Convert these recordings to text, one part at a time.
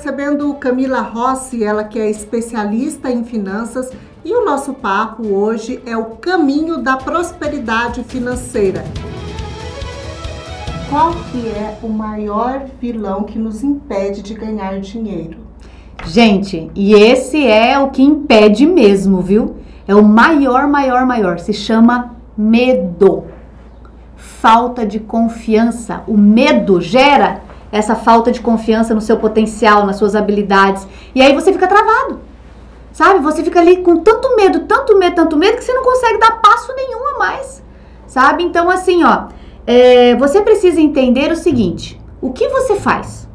recebendo Camila Rossi, ela que é especialista em finanças, e o nosso papo hoje é o caminho da prosperidade financeira. Qual que é o maior vilão que nos impede de ganhar dinheiro? Gente, e esse é o que impede mesmo, viu? É o maior, se chama medo. Falta de confiança. O medo gera essa falta de confiança no seu potencial, nas suas habilidades. E aí você fica travado, sabe? Você fica ali com tanto medo, que você não consegue dar passo nenhum a mais, sabe? Então, assim, ó, você precisa entender o seguinte: o que você faz?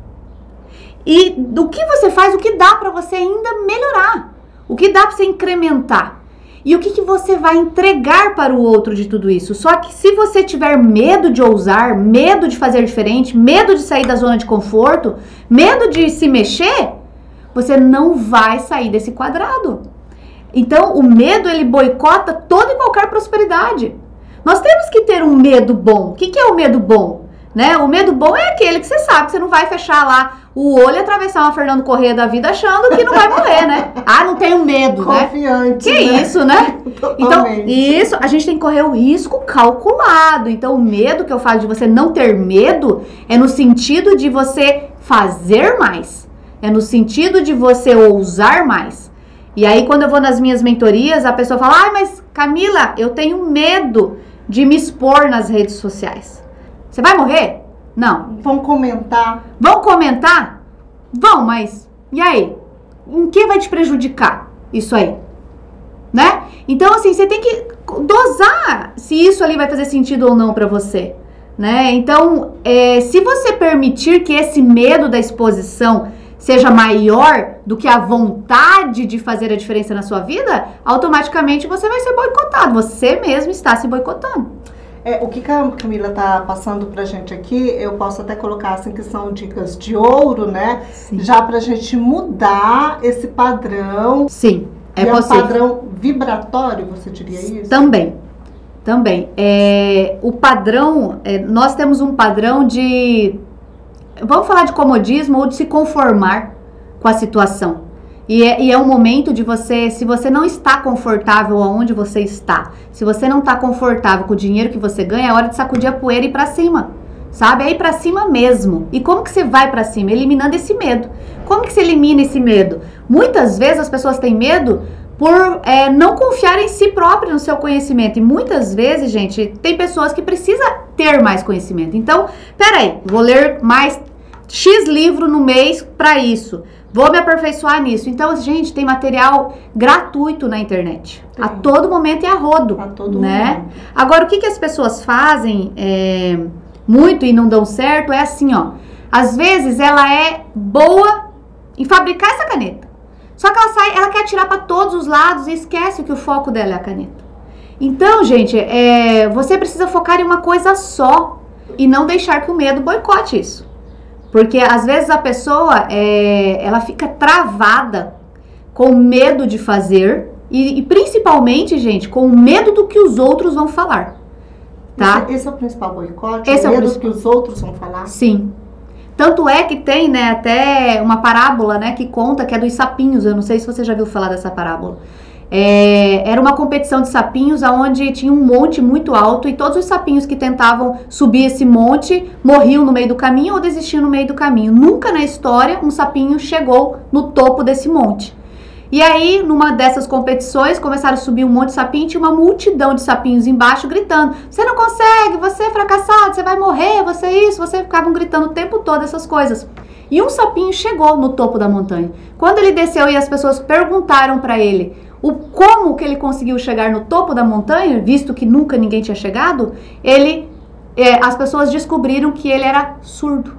E do que você faz, o que dá pra você ainda melhorar? O que dá pra você incrementar? E o que você vai entregar para o outro de tudo isso? Só que se você tiver medo de ousar, medo de fazer diferente, medo de sair da zona de conforto, medo de se mexer, você não vai sair desse quadrado. Então, o medo, ele boicota toda e qualquer prosperidade. Nós temos que ter um medo bom. O que é o medo bom? Né? O medo bom é aquele que você sabe que você não vai fechar lá o olho e atravessar uma Fernando Corrêa da vida achando que não vai morrer, né? Ah, não tenho medo, Confiante, né? Que né? isso, né? Totalmente. Então, isso, a gente tem que correr o risco calculado. Então, o medo que eu falo de você não ter medo é no sentido de você fazer mais. É no sentido de você ousar mais. E aí, quando eu vou nas minhas mentorias, a pessoa fala: ai, mas Camila, eu tenho medo de me expor nas redes sociais. Você vai morrer? Não. Vão comentar. Vão comentar? Vão, mas e aí? Em que vai te prejudicar isso aí? Né? Então, assim, você tem que dosar se isso ali vai fazer sentido ou não pra você, né? Então, se você permitir que esse medo da exposição seja maior do que a vontade de fazer a diferença na sua vida, automaticamente você vai ser boicotado. Você mesmo está se boicotando. O que a Camila tá passando pra gente aqui, eu posso até colocar assim que são dicas de ouro, né? Sim. Já pra gente mudar esse padrão. Sim, é É possível. um padrão vibratório, você diria isso? Também. O padrão, nós temos um padrão de, vamos falar de comodismo ou de se conformar com a situação. E é um momento de você, se você não está confortável aonde você está, se você não está confortável com o dinheiro que você ganha, é hora de sacudir a poeira e ir pra cima, sabe? É ir pra cima mesmo. E como que você vai pra cima? Eliminando esse medo. Como que você elimina esse medo? Muitas vezes as pessoas têm medo por não confiar em si próprio, no seu conhecimento. E muitas vezes, gente, tem pessoas que precisam ter mais conhecimento. Então, peraí, vou ler mais X livro no mês pra isso. Vou me aperfeiçoar nisso. Então, gente, tem material gratuito na internet. Tem. A todo momento é a rodo. A todo né? momento. Agora, o que as pessoas fazem muito e não dão certo é assim, ó. Às vezes, ela é boa em fabricar essa caneta. Só que ela quer atirar para todos os lados e esquece que o foco dela é a caneta. Então, gente, você precisa focar em uma coisa só e não deixar que o medo boicote isso. Porque às vezes a pessoa, ela fica travada com medo de fazer e principalmente, gente, com medo do que os outros vão falar, tá? Esse é o principal boicote? Esse é o medo principal. que os outros vão falar? Sim. Tanto é que tem, né, até uma parábola, né, que conta, que é dos sapinhos. Eu não sei se você já viu falar dessa parábola. Era uma competição de sapinhos onde tinha um monte muito alto e todos os sapinhos que tentavam subir esse monte morriam no meio do caminho ou desistiam no meio do caminho. Nunca na história um sapinho chegou no topo desse monte. E aí, numa dessas competições, começaram a subir um monte de sapinho e tinha uma multidão de sapinhos embaixo gritando: você não consegue, você é fracassado, você vai morrer, você é isso, você ficavam gritando o tempo todo essas coisas. E um sapinho chegou no topo da montanha. Quando ele desceu e as pessoas perguntaram para ele como que ele conseguiu chegar no topo da montanha, visto que nunca ninguém tinha chegado, as pessoas descobriram que ele era surdo.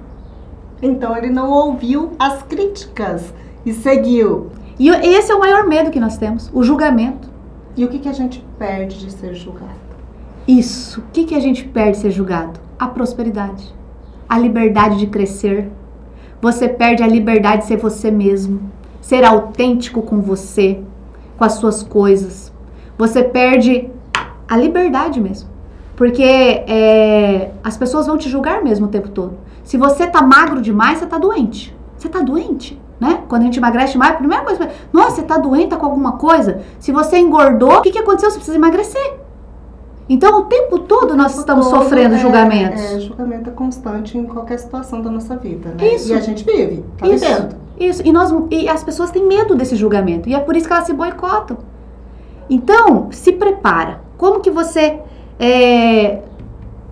Então ele não ouviu as críticas e seguiu. E esse é o maior medo que nós temos, o julgamento. E o que a gente perde de ser julgado? Isso, o que a gente perde de ser julgado? A prosperidade, a liberdade de crescer. Você perde a liberdade de ser você mesmo, ser autêntico com você, com as suas coisas. Você perde a liberdade mesmo. Porque as pessoas vão te julgar mesmo o tempo todo. Se você tá magro demais, você tá doente. Você tá doente. né? Quando a gente emagrece mais, a primeira coisa, nossa, você tá doente, tá com alguma coisa? Se você engordou, o que aconteceu? Você precisa emagrecer. Então, o tempo todo nós estamos sofrendo julgamentos. Julgamento é constante em qualquer situação da nossa vida, né? Isso. E a gente vive, tá vivendo. Isso. E as pessoas têm medo desse julgamento. E é por isso que elas se boicotam. Então, se prepara. Como que você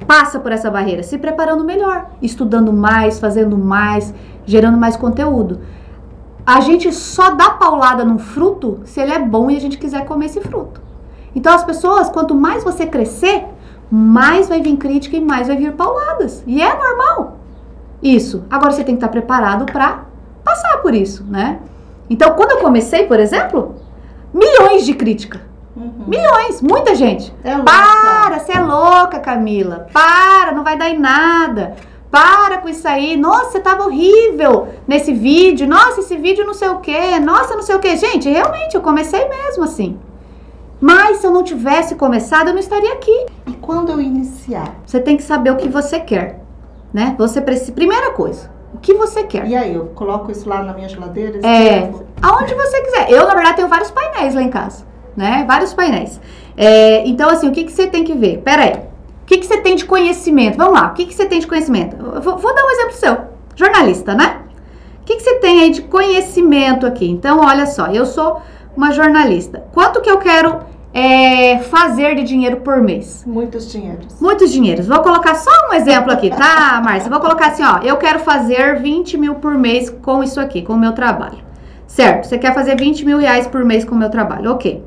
passa por essa barreira? Se preparando melhor. Estudando mais, fazendo mais, gerando mais conteúdo. A gente só dá paulada num fruto se ele é bom e a gente quiser comer esse fruto. Então as pessoas, quanto mais você crescer, mais vai vir crítica e mais vai vir pauladas. E é normal isso. Agora você tem que estar preparado para passar por isso, né? Então quando eu comecei, por exemplo, milhões de crítica. Milhões, muita gente. Para, você é louca, Camila. Para, não vai dar em nada. Para com isso aí. Nossa, você tava horrível nesse vídeo. Nossa, esse vídeo não sei o quê. Nossa, não sei o quê. Gente, realmente, eu comecei mesmo assim. Mas se eu não tivesse começado, eu não estaria aqui. E quando eu iniciar? Você tem que saber o que você quer, né? Você precisa... Primeira coisa, o que você quer. E aí, eu coloco isso lá na minha geladeira? Aonde você quiser. Eu, na verdade, tenho vários painéis lá em casa, né? Vários painéis. Então, assim, o que você tem que ver? Pera aí. O que você tem de conhecimento? Vamos lá, o que você tem de conhecimento? Eu vou dar um exemplo seu. Jornalista, né? O que você tem aí de conhecimento aqui? Então, olha só, eu sou uma jornalista. Quanto que eu quero fazer de dinheiro por mês? Muitos dinheiros. Muitos dinheiros. Vou colocar só um exemplo aqui, tá, Márcia? Vou colocar assim, ó. Eu quero fazer 20 mil por mês com isso aqui, com o meu trabalho. Certo, você quer fazer 20 mil reais por mês com o meu trabalho, ok.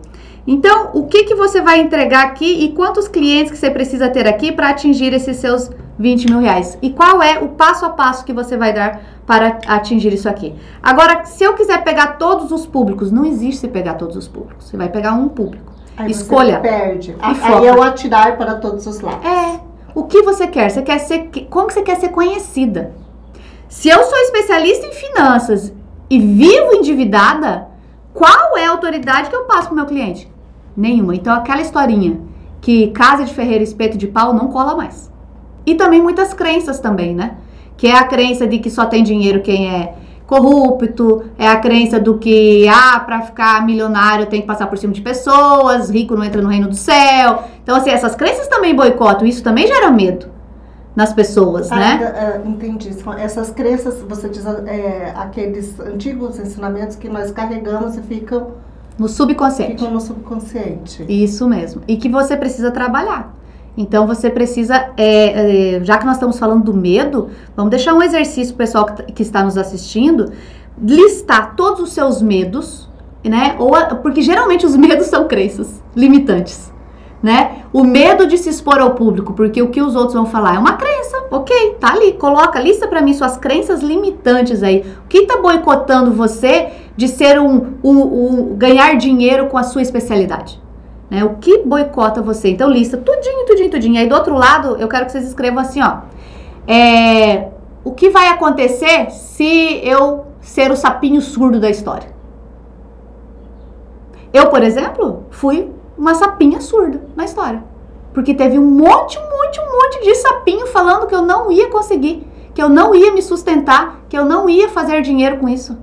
Então, o que você vai entregar aqui e quantos clientes que você precisa ter aqui para atingir esses seus 20 mil reais? E qual é o passo a passo que você vai dar para atingir isso aqui? Agora, se eu quiser pegar todos os públicos, não existe pegar todos os públicos. Você vai pegar um público. Aí escolha. Você perde. Aí é o atirar para todos os lados. O que você quer? Você quer ser... Como que você quer ser conhecida? Se eu sou especialista em finanças e vivo endividada, qual é a autoridade que eu passo para o meu cliente? Nenhuma. Então, aquela historinha que casa de ferreiro, espeto de pau, não cola mais. E também muitas crenças também, né? Que é a crença de que só tem dinheiro quem é corrupto, é a crença do que, para ficar milionário tem que passar por cima de pessoas, rico não entra no reino do céu. Então, assim, essas crenças também boicotam, isso também gera medo nas pessoas, né? Entendi. Essas crenças, você diz, aqueles antigos ensinamentos que nós carregamos e ficam no subconsciente. Ficam no subconsciente. Isso mesmo. E que você precisa trabalhar. Então, você precisa, já que nós estamos falando do medo, vamos deixar um exercício pro pessoal que está nos assistindo, listar todos os seus medos, né? Porque geralmente os medos são crenças limitantes, né? O medo de se expor ao público, porque o que os outros vão falar é uma crença, ok, tá ali, lista pra mim suas crenças limitantes aí. O que tá boicotando você de ser ganhar dinheiro com a sua especialidade? Né? O que boicota você? Então lista tudinho. Aí do outro lado, eu quero que vocês escrevam assim, ó. O que vai acontecer se eu ser o sapinho surdo da história? Eu, por exemplo, fui uma sapinha surda na história. Porque teve um monte de sapinho falando que eu não ia conseguir, que eu não ia me sustentar, que eu não ia fazer dinheiro com isso.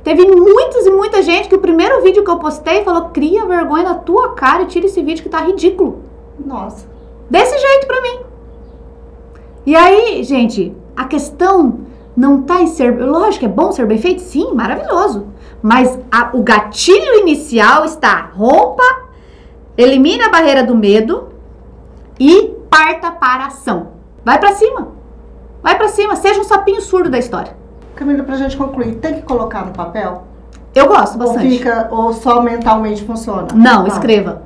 Teve muita gente que o primeiro vídeo que eu postei falou, cria vergonha na tua cara e tira esse vídeo que tá ridículo. Nossa. Desse jeito pra mim. E aí, gente, a questão não tá em ser... Lógico que é bom ser bem feito, sim, maravilhoso. Mas o gatilho inicial está, rompa, elimine a barreira do medo e parta para a ação. Vai pra cima. Vai pra cima, seja um sapinho surdo da história. Camila, pra gente concluir, tem que colocar no papel? Eu gosto bastante. Ou só mentalmente funciona? Não, escreva.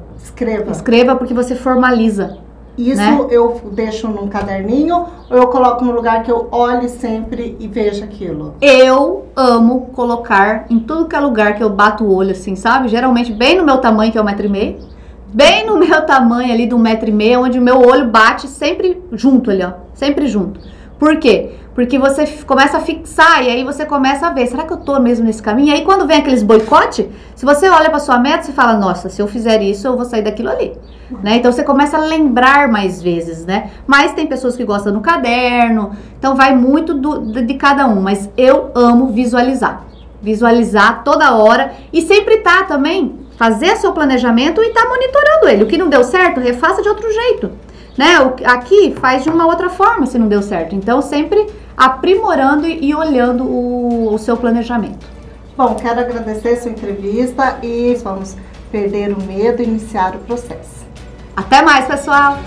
Escreva porque você formaliza. Isso, né? Eu deixo num caderninho ou eu coloco no lugar que eu olhe sempre e veja aquilo? Eu amo colocar em tudo que é lugar que eu bato o olho, assim, sabe? Geralmente bem no meu tamanho, que é 1,5 m. Bem no meu tamanho ali de 1,5 m, onde o meu olho bate sempre junto ali, ó. Sempre junto. Por quê? Porque você começa a fixar e aí você começa a ver, será que eu tô mesmo nesse caminho? E aí quando vem aqueles boicote, se você olha pra sua meta, você fala, nossa, se eu fizer isso, eu vou sair daquilo ali. Né? Então você começa a lembrar mais vezes, né? Mas tem pessoas que gostam no caderno, então vai muito de cada um, mas eu amo visualizar. visualizar toda hora e sempre tá também, fazer seu planejamento e tá monitorando ele. O que não deu certo, refaça de outro jeito, né? Aqui faz de uma outra forma se não deu certo. Então, sempre aprimorando e olhando o seu planejamento. Bom, quero agradecer a sua entrevista e vamos perder o medo e iniciar o processo. Até mais, pessoal!